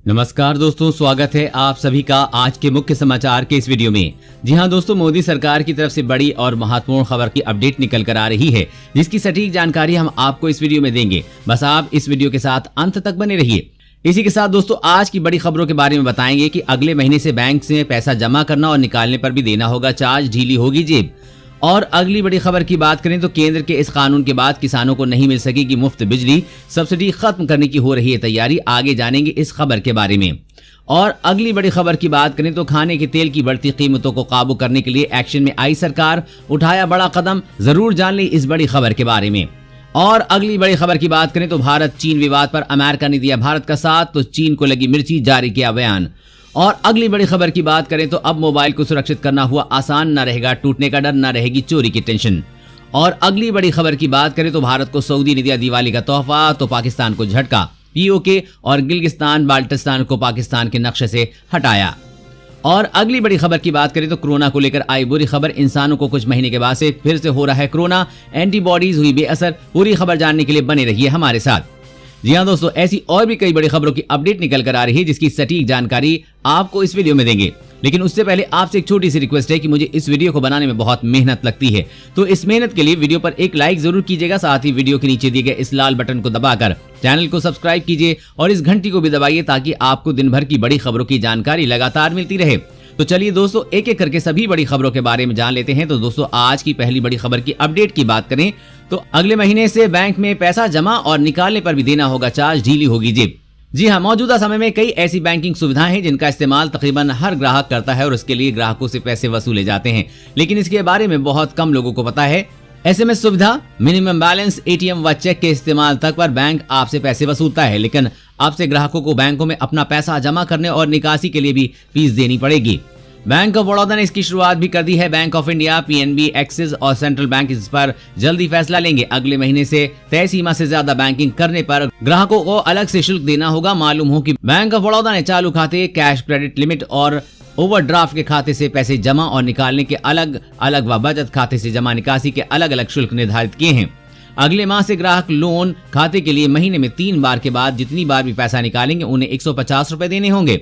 नमस्कार दोस्तों, स्वागत है आप सभी का आज के मुख्य समाचार के इस वीडियो में। जी हां दोस्तों, मोदी सरकार की तरफ से बड़ी और महत्वपूर्ण खबर की अपडेट निकल कर आ रही है, जिसकी सटीक जानकारी हम आपको इस वीडियो में देंगे। बस आप इस वीडियो के साथ अंत तक बने रहिए। इसी के साथ दोस्तों, आज की बड़ी खबरों के बारे में बताएंगे कि अगले महीने से बैंक से पैसा जमा करना और निकालने पर भी देना होगा चार्ज, ढीली होगी जेब। और अगली बड़ी खबर की बात करें तो केंद्र के इस कानून के बाद किसानों को नहीं मिल सकेगी मुफ्त बिजली, सब्सिडी खत्म करने की हो रही है तैयारी। आगे जानेंगे इस खबर के बारे में। और अगली बड़ी खबर की बात करें तो खाने के तेल की बढ़ती कीमतों को काबू करने के लिए एक्शन में आई सरकार, उठाया बड़ा कदम। जरूर जान लें इस बड़ी खबर के बारे में। और अगली बड़ी खबर की बात करें तो भारत चीन विवाद पर अमेरिका ने दिया भारत का साथ, तो चीन को लगी मिर्ची, जारी किया बयान। और अगली बड़ी खबर की बात करें तो अब मोबाइल को सुरक्षित करना हुआ आसान, न रहेगा टूटने का डर, न रहेगी चोरी की टेंशन। और अगली बड़ी खबर की बात करें तो भारत को सऊदी ने दिया दिवाली का तोहफा, तो पाकिस्तान को झटका। पीओके और गिलगिस्तान बाल्टिस्तान को पाकिस्तान के नक्शे से हटाया। और अगली बड़ी खबर की बात करें तो कोरोना को लेकर आई बुरी खबर, इंसानों को कुछ महीने के बाद से फिर से हो रहा है कोरोना, एंटीबॉडीज हुई बेअसर। पूरी खबर जानने के लिए बने रहिए हमारे साथ। जी हाँ दोस्तों, ऐसी और भी कई बड़ी खबरों की अपडेट निकल कर आ रही है, जिसकी सटीक जानकारी आपको इस वीडियो में देंगे। लेकिन उससे पहले आपसे एक छोटी सी रिक्वेस्ट है कि मुझे इस वीडियो को बनाने में बहुत मेहनत लगती है, तो इस मेहनत के लिए वीडियो पर एक लाइक जरूर कीजिएगा। साथ ही वीडियो के नीचे दिए गए इस लाल बटन को दबाकर चैनल को सब्सक्राइब कीजिए और इस घंटी को भी दबाइए, ताकि आपको दिन भर की बड़ी खबरों की जानकारी लगातार मिलती रहे। तो चलिए दोस्तों, एक एक करके सभी बड़ी खबरों के बारे में जान लेते हैं। तो दोस्तों, आज की पहली बड़ी खबर की अपडेट की बात करें तो अगले महीने से बैंक में पैसा जमा और निकालने पर भी देना होगा चार्ज, ढीली होगी जेब। जी हाँ, मौजूदा समय में कई ऐसी बैंकिंग सुविधाएं हैं जिनका इस्तेमाल तकरीबन हर ग्राहक करता है और उसके लिए ग्राहकों से पैसे वसूले जाते हैं, लेकिन इसके बारे में बहुत कम लोगों को पता है। एसएमएस सुविधा, मिनिमम बैलेंस, एटीएम व चेक के इस्तेमाल तक पर बैंक आपसे पैसे वसूलता है, लेकिन अब से ग्राहकों को बैंकों में अपना पैसा जमा करने और निकासी के लिए भी फीस देनी पड़ेगी। बैंक ऑफ बड़ौदा ने इसकी शुरुआत भी कर दी है। Bank of India, PNB, axis और सेंट्रल बैंक इस पर जल्दी फैसला लेंगे। अगले महीने से तय सीमा से ज्यादा बैंकिंग करने पर ग्राहकों को अलग से शुल्क देना होगा। मालूम हो कि बैंक ऑफ बड़ौदा ने चालू खाते, कैश क्रेडिट लिमिट और ओवरड्राफ्ट के खाते से पैसे जमा और निकालने के अलग अलग व बचत खाते से जमा निकासी के अलग अलग शुल्क निर्धारित किए हैं। अगले माह से ग्राहक लोन खाते के लिए महीने में 3 बार के बाद जितनी बार भी पैसा निकालेंगे उन्हें 150 रुपए देने होंगे।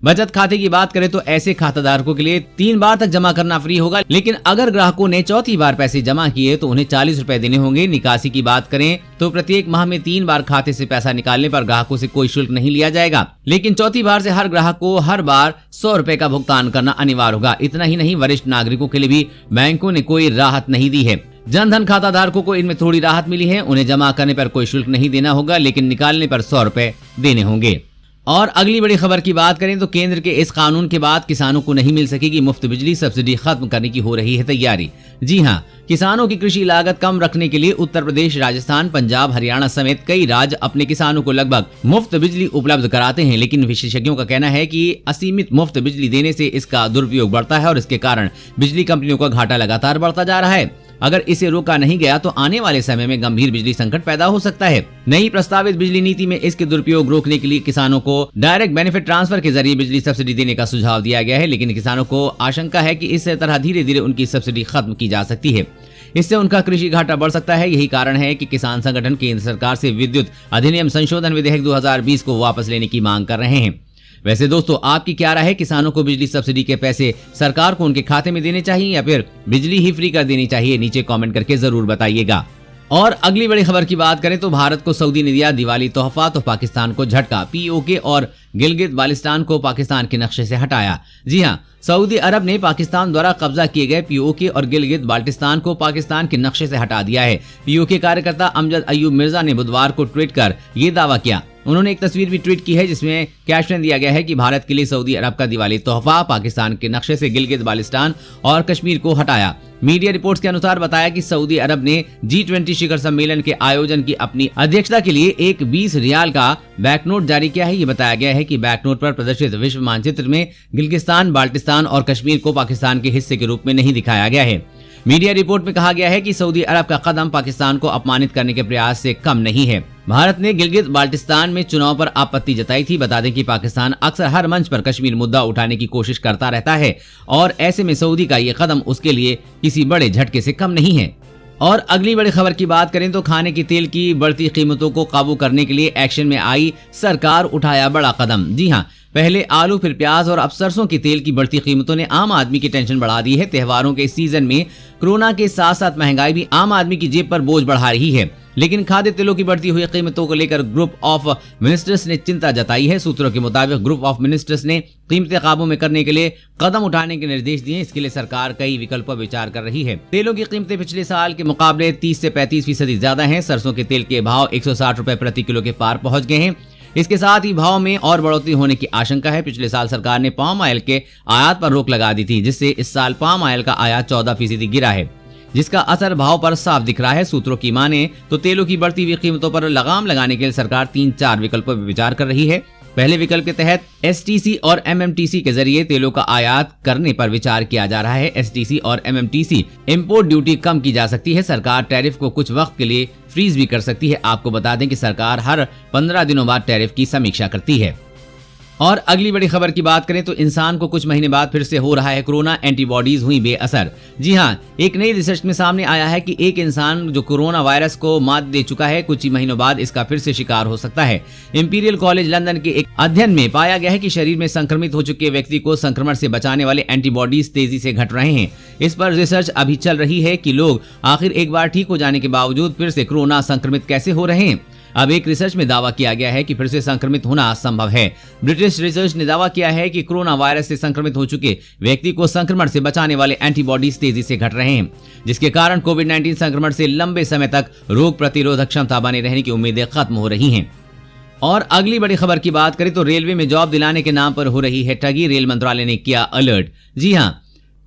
बचत खाते की बात करें तो ऐसे खाताधारकों के लिए 3 बार तक जमा करना फ्री होगा, लेकिन अगर ग्राहकों ने चौथी बार पैसे जमा किए तो उन्हें 40 रुपए देने होंगे। निकासी की बात करें तो प्रत्येक माह में 3 बार खाते से पैसा निकालने पर ग्राहकों से कोई शुल्क नहीं लिया जाएगा, लेकिन चौथी बार से हर ग्राहक को हर बार 100 रुपए का भुगतान करना अनिवार्य होगा। इतना ही नहीं, वरिष्ठ नागरिकों के लिए भी बैंकों ने कोई राहत नहीं दी है। जनधन खाता धारकों को इनमें थोड़ी राहत मिली है। उन्हें जमा करने पर कोई शुल्क नहीं देना होगा, लेकिन निकालने पर 100 रुपए देने होंगे। और अगली बड़ी खबर की बात करें तो केंद्र के इस कानून के बाद किसानों को नहीं मिल सकेगी मुफ्त बिजली, सब्सिडी खत्म करने की हो रही है तैयारी। जी हां, किसानों की कृषि लागत कम रखने के लिए उत्तर प्रदेश, राजस्थान, पंजाब, हरियाणा समेत कई राज्य अपने किसानों को लगभग मुफ्त बिजली उपलब्ध कराते हैं, लेकिन विशेषज्ञों का कहना है कि असीमित मुफ्त बिजली देने से इसका दुरुपयोग बढ़ता है और इसके कारण बिजली कंपनियों का घाटा लगातार बढ़ता जा रहा है। अगर इसे रोका नहीं गया तो आने वाले समय में गंभीर बिजली संकट पैदा हो सकता है। नई प्रस्तावित बिजली नीति में इसके दुरुपयोग रोकने के लिए किसानों को डायरेक्ट बेनिफिट ट्रांसफर के जरिए बिजली सब्सिडी देने का सुझाव दिया गया है, लेकिन किसानों को आशंका है कि इस तरह धीरे धीरे उनकी सब्सिडी खत्म की जा सकती है। इससे उनका कृषि घाटा बढ़ सकता है। यही कारण है कि किसान संगठन केंद्र सरकार से विद्युत अधिनियम संशोधन विधेयक 2020 को वापस लेने की मांग कर रहे हैं। वैसे दोस्तों, आपकी क्या राय है? किसानों को बिजली सब्सिडी के पैसे सरकार को उनके खाते में देने चाहिए या फिर बिजली ही फ्री कर देनी चाहिए? नीचे कमेंट करके जरूर बताइएगा। और अगली बड़ी खबर की बात करें तो भारत को सऊदी ने दिया दिवाली तोहफा, तो पाकिस्तान को झटका। पीओके और गिलगित बाल्टिस्तान को पाकिस्तान के नक्शे से हटाया। जी हां, सऊदी अरब ने पाकिस्तान द्वारा कब्जा किए गए पीओके और गिलगित बाल्टिस्तान को पाकिस्तान के नक्शे से हटा दिया है। पीओके कार्यकर्ता अमजद अयूब मिर्जा ने बुधवार को ट्वीट कर ये दावा किया। उन्होंने एक तस्वीर भी ट्वीट की है जिसमें कैप्शन दिया गया है कि भारत के लिए सऊदी अरब का दिवाली तोहफा, पाकिस्तान के नक्शे से गिलगित बाल्टिस्तान और कश्मीर को हटाया। मीडिया रिपोर्ट्स के अनुसार बताया कि सऊदी अरब ने G20 शिखर सम्मेलन के आयोजन की अपनी अध्यक्षता के लिए एक 20 रियाल का बैंकनोट जारी किया है। ये बताया गया है कि बैंकनोट पर प्रदर्शित विश्व मानचित्र में गिलगिस्तान, बाल्टिस्तान और कश्मीर को पाकिस्तान के हिस्से के रूप में नहीं दिखाया गया है। मीडिया रिपोर्ट में कहा गया है कि सऊदी अरब का कदम पाकिस्तान को अपमानित करने के प्रयास से कम नहीं है। भारत ने गिलगित बाल्टिस्तान में चुनाव पर आपत्ति जताई थी। बता दें कि पाकिस्तान अक्सर हर मंच पर कश्मीर मुद्दा उठाने की कोशिश करता रहता है और ऐसे में सऊदी का ये कदम उसके लिए किसी बड़े झटके से कम नहीं है। और अगली बड़ी खबर की बात करें तो खाने की तेल की बढ़ती कीमतों को काबू करने के लिए एक्शन में आई सरकार, उठाया बड़ा कदम। जी हां, पहले आलू, फिर प्याज और अब सरसों की तेल की बढ़ती कीमतों ने आम आदमी की टेंशन बढ़ा दी है। त्योहारों के सीजन में कोरोना के साथ साथ महंगाई भी आम आदमी की जेब पर बोझ बढ़ा रही है। लेकिन खाद्य तेलों की बढ़ती हुई कीमतों को लेकर ग्रुप ऑफ मिनिस्टर्स ने चिंता जताई है। सूत्रों के मुताबिक ग्रुप ऑफ मिनिस्टर्स ने कीमतें काबू में करने के लिए कदम उठाने के निर्देश दिए। इसके लिए सरकार कई विकल्पों पर विचार कर रही है। तेलों की कीमतें पिछले साल के मुकाबले 30 से 35% ज्यादा हैं। सरसों के तेल के भाव 160 रुपए प्रति किलो के पार पहुंच गए हैं। इसके साथ ही भाव में और बढ़ोतरी होने की आशंका है। पिछले साल सरकार ने पाम ऑयल के आयात पर रोक लगा दी थी, जिससे इस साल पाम ऑयल का आयात 14% गिरा है, जिसका असर भाव पर साफ दिख रहा है। सूत्रों की माने तो तेलों की बढ़ती हुई कीमतों पर लगाम लगाने के लिए सरकार 3-4 विकल्पों पर विचार कर रही है। पहले विकल्प के तहत एसटीसी और एमएमटीसी के जरिए तेलों का आयात करने पर विचार किया जा रहा है। एसटीसी और एमएमटीसी इंपोर्ट ड्यूटी कम की जा सकती है। सरकार टैरिफ को कुछ वक्त के लिए फ्रीज भी कर सकती है। आपको बता दें कि सरकार हर 15 दिनों बाद टैरिफ की समीक्षा करती है। और अगली बड़ी खबर की बात करें तो इंसान को कुछ महीने बाद फिर से हो रहा है कोरोना, एंटीबॉडीज हुई बेअसर। जी हां, एक नई रिसर्च में सामने आया है कि एक इंसान जो कोरोना वायरस को मात दे चुका है, कुछ ही महीनों बाद इसका फिर से शिकार हो सकता है। इंपीरियल कॉलेज लंदन के एक अध्ययन में पाया गया है कि शरीर में संक्रमित हो चुके व्यक्ति को संक्रमण से बचाने वाले एंटीबॉडीज तेजी से घट रहे हैं। इस पर रिसर्च अभी चल रही है कि लोग आखिर एक बार ठीक हो जाने के बावजूद फिर से कोरोना संक्रमित कैसे हो रहे हैं। अब एक रिसर्च में दावा किया गया है कि फिर से संक्रमित होना संभव है। ब्रिटिश रिसर्च ने दावा किया है कि कोरोना वायरस से संक्रमित हो चुके व्यक्ति को संक्रमण से बचाने वाले एंटीबॉडीज तेजी से घट रहे हैं, जिसके कारण कोविड-19 संक्रमण से लंबे समय तक रोग प्रतिरोधक क्षमता बने रहने की उम्मीदें खत्म हो रही हैं। और अगली बड़ी खबर की बात करें तो रेलवे में जॉब दिलाने के नाम पर हो रही है ठगी, रेल मंत्रालय ने किया अलर्ट। जी हां,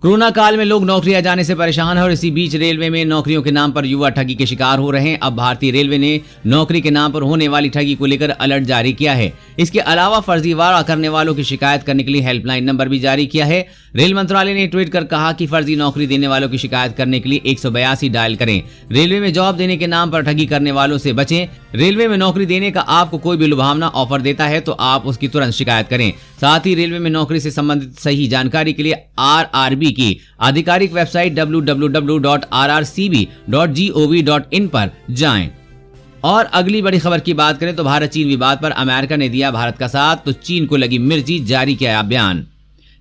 कोरोना काल में लोग नौकरियां जाने से परेशान हैं और इसी बीच रेलवे में नौकरियों के नाम पर युवा ठगी के शिकार हो रहे हैं। अब भारतीय रेलवे ने नौकरी के नाम पर होने वाली ठगी को लेकर अलर्ट जारी किया है। इसके अलावा फर्जीवाड़ा करने वालों की शिकायत करने के लिए हेल्पलाइन नंबर भी जारी किया है। रेल मंत्रालय ने ट्वीट कर कहा कि फर्जी नौकरी देने वालों की शिकायत करने के लिए 182 डायल करें। रेलवे में जॉब देने के नाम पर ठगी करने वालों से बचें। रेलवे में नौकरी देने का आपको कोई भी लुभावना ऑफर देता है तो आप उसकी तुरंत शिकायत करें। साथ ही रेलवे में नौकरी से संबंधित सही जानकारी के लिए आरआरबी की आधिकारिक वेबसाइट www.rrcb.gov.in पर जाएं। और अगली बड़ी खबर की बात करें तो भारत चीन विवाद पर अमेरिका ने दिया भारत का साथ, तो चीन को लगी मिर्ची, जारी किया बयान।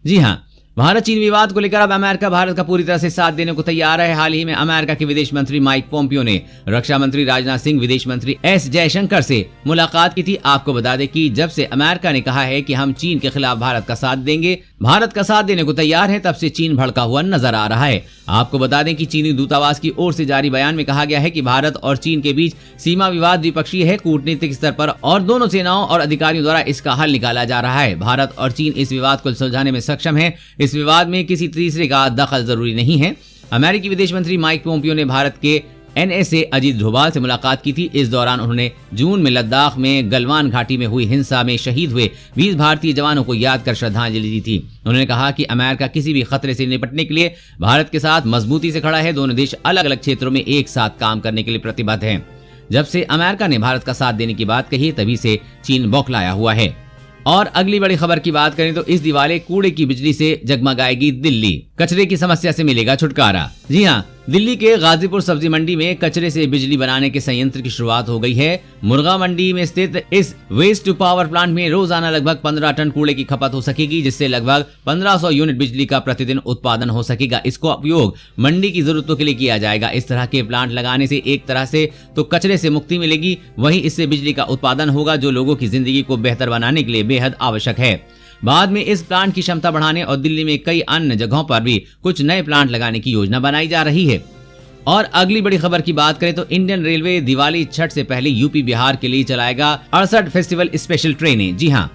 जी हां, भारत चीन विवाद को लेकर अब अमेरिका भारत का पूरी तरह से साथ देने को तैयार है। हाल ही में अमेरिका के विदेश मंत्री माइक पोम्पियो ने रक्षा मंत्री राजनाथ सिंह, विदेश मंत्री एस जयशंकर से मुलाकात की थी। आपको बता दें कि जब से अमेरिका ने कहा है कि हम चीन के खिलाफ भारत का साथ देंगे, भारत का साथ देने को तैयार है, तब से चीन भड़का हुआ नजर आ रहा है। आपको बता दें कि चीनी दूतावास की ओर से जारी बयान में कहा गया है कि भारत और चीन के बीच सीमा विवाद द्विपक्षीय है, कूटनीतिक स्तर पर और दोनों सेनाओं और अधिकारियों द्वारा इसका हल निकाला जा रहा है। भारत और चीन इस विवाद को सुलझाने में सक्षम है। इस विवाद में किसी तीसरे का दखल जरूरी नहीं है। अमेरिकी विदेश मंत्री माइक पोम्पियो ने भारत के एनएसए अजीत डोभाल से मुलाकात की थी। इस दौरान उन्होंने जून में लद्दाख में गलवान घाटी में हुई हिंसा में शहीद हुए 20 भारतीय जवानों को याद कर श्रद्धांजलि दी थी। उन्होंने कहा कि अमेरिका किसी भी खतरे से निपटने के लिए भारत के साथ मजबूती से खड़ा है। दोनों देश अलग अलग क्षेत्रों में एक साथ काम करने के लिए प्रतिबद्ध हैं। जब से अमेरिका ने भारत का साथ देने की बात कही, तभी से चीन बौखलाया हुआ है। और अगली बड़ी खबर की बात करें तो इस दिवाली कूड़े की बिजली से जगमगाएगी दिल्ली, कचरे की समस्या से मिलेगा छुटकारा। जी हां, दिल्ली के गाजीपुर सब्जी मंडी में कचरे से बिजली बनाने के संयंत्र की शुरुआत हो गई है। मुर्गा मंडी में स्थित इस वेस्ट टू पावर प्लांट में रोजाना लगभग 15 टन कूड़े की खपत हो सकेगी, जिससे लगभग 1500 यूनिट बिजली का प्रतिदिन उत्पादन हो सकेगा। इसको उपयोग मंडी की जरूरतों के लिए किया जाएगा। इस तरह के प्लांट लगाने से एक तरह से तो कचरे से मुक्ति मिलेगी, वहीं इससे बिजली का उत्पादन होगा, जो लोगों की जिंदगी को बेहतर बनाने के लिए बेहद आवश्यक है। बाद में इस प्लांट की क्षमता बढ़ाने और दिल्ली में कई अन्य जगहों पर भी कुछ नए प्लांट लगाने की योजना बनाई जा रही है। और अगली बड़ी खबर की बात करें तो इंडियन रेलवे दिवाली छठ से पहले यूपी बिहार के लिए चलाएगा 68 फेस्टिवल स्पेशल ट्रेनें। जी हां,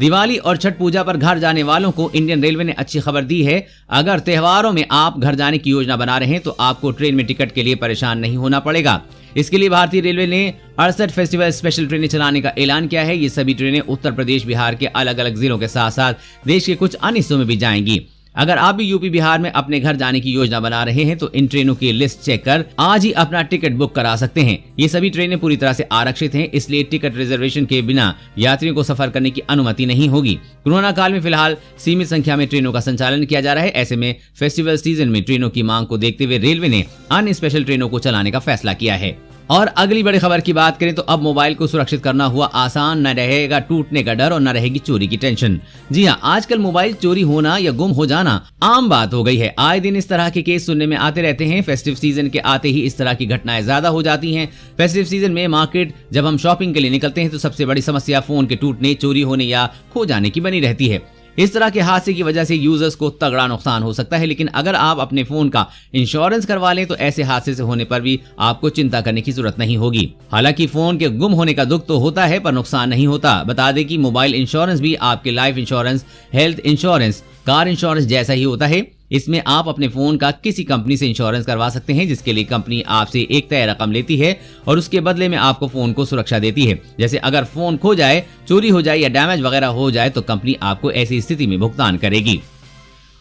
दिवाली और छठ पूजा पर घर जाने वालों को इंडियन रेलवे ने अच्छी खबर दी है। अगर त्योहारों में आप घर जाने की योजना बना रहे हैं तो आपको ट्रेन में टिकट के लिए परेशान नहीं होना पड़ेगा। इसके लिए भारतीय रेलवे ने 68 फेस्टिवल स्पेशल ट्रेनें चलाने का ऐलान किया है। ये सभी ट्रेनें उत्तर प्रदेश, बिहार के अलग अलग जिलों के साथ साथ देश के कुछ अन्य हिस्सों में भी जाएंगी। अगर आप भी यूपी बिहार में अपने घर जाने की योजना बना रहे हैं तो इन ट्रेनों की लिस्ट चेक कर आज ही अपना टिकट बुक करा सकते हैं। ये सभी ट्रेनें पूरी तरह से आरक्षित हैं, इसलिए टिकट रिजर्वेशन के बिना यात्रियों को सफर करने की अनुमति नहीं होगी। कोरोना काल में फिलहाल सीमित संख्या में ट्रेनों का संचालन किया जा रहा है। ऐसे में फेस्टिवल सीजन में ट्रेनों की मांग को देखते हुए रेलवे ने अन्य स्पेशल ट्रेनों को चलाने का फैसला किया है। और अगली बड़ी खबर की बात करें तो अब मोबाइल को सुरक्षित करना हुआ आसान, न रहेगा टूटने का डर और न रहेगी चोरी की टेंशन। जी हाँ, आजकल मोबाइल चोरी होना या गुम हो जाना आम बात हो गई है। आए दिन इस तरह के केस सुनने में आते रहते हैं। फेस्टिव सीजन के आते ही इस तरह की घटनाएं ज्यादा हो जाती हैं। फेस्टिव सीजन में मार्केट जब हम शॉपिंग के लिए निकलते हैं तो सबसे बड़ी समस्या फोन के टूटने, चोरी होने या खो जाने की बनी रहती है। इस तरह के हादसे की वजह से यूजर्स को तगड़ा नुकसान हो सकता है, लेकिन अगर आप अपने फोन का इंश्योरेंस करवा लें तो ऐसे हादसे से होने पर भी आपको चिंता करने की जरूरत नहीं होगी। हालांकि फोन के गुम होने का दुख तो होता है पर नुकसान नहीं होता। बता दें कि मोबाइल इंश्योरेंस भी आपके life insurance, health insurance, car insurance जैसा ही होता है। इसमें आप अपने फोन का किसी कंपनी से इंश्योरेंस करवा सकते हैं, जिसके लिए कंपनी आपसे एक तय रकम लेती है और उसके बदले में आपको फोन को सुरक्षा देती है। जैसे अगर फोन खो जाए, चोरी हो जाए या डैमेज वगैरह हो जाए तो कंपनी आपको ऐसी स्थिति में भुगतान करेगी।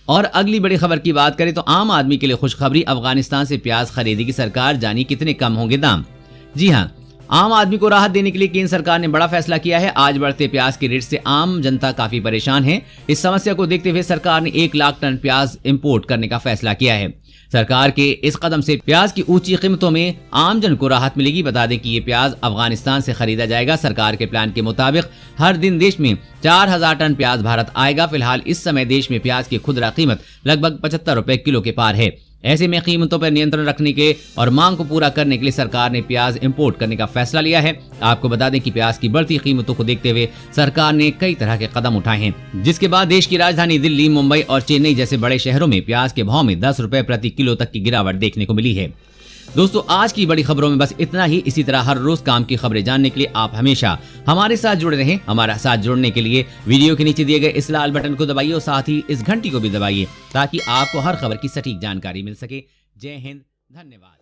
और अगली बड़ी खबर की बात करें तो आम आदमी के लिए खुशखबरी, अफगानिस्तान से प्याज खरीदेगी सरकार, जानी कितने कम होंगे दाम। जी हाँ, आम आदमी को राहत देने के लिए केंद्र सरकार ने बड़ा फैसला किया है। आज बढ़ते प्याज के रेट से आम जनता काफी परेशान है। इस समस्या को देखते हुए सरकार ने 1 लाख टन प्याज इंपोर्ट करने का फैसला किया है। सरकार के इस कदम से प्याज की ऊंची कीमतों में आमजन को राहत मिलेगी। बता दें कि ये प्याज अफगानिस्तान से खरीदा जाएगा। सरकार के प्लान के मुताबिक हर दिन देश में 4000 टन प्याज भारत आएगा। फिलहाल इस समय देश में प्याज की खुदरा कीमत लगभग 75 रुपए किलो के पार है। ऐसे में कीमतों पर नियंत्रण रखने के और मांग को पूरा करने के लिए सरकार ने प्याज इंपोर्ट करने का फैसला लिया है। आपको बता दें कि प्याज की बढ़ती कीमतों को देखते हुए सरकार ने कई तरह के कदम उठाए हैं, जिसके बाद देश की राजधानी दिल्ली, मुंबई और चेन्नई जैसे बड़े शहरों में प्याज के भाव में 10 रुपए प्रति किलो तक की गिरावट देखने को मिली है। दोस्तों, आज की बड़ी खबरों में बस इतना ही। इसी तरह हर रोज काम की खबरें जानने के लिए आप हमेशा हमारे साथ जुड़े रहें। हमारा साथ जुड़ने के लिए वीडियो के नीचे दिए गए इस लाल बटन को दबाइए और साथ ही इस घंटी को भी दबाइए ताकि आपको हर खबर की सटीक जानकारी मिल सके। जय हिंद, धन्यवाद।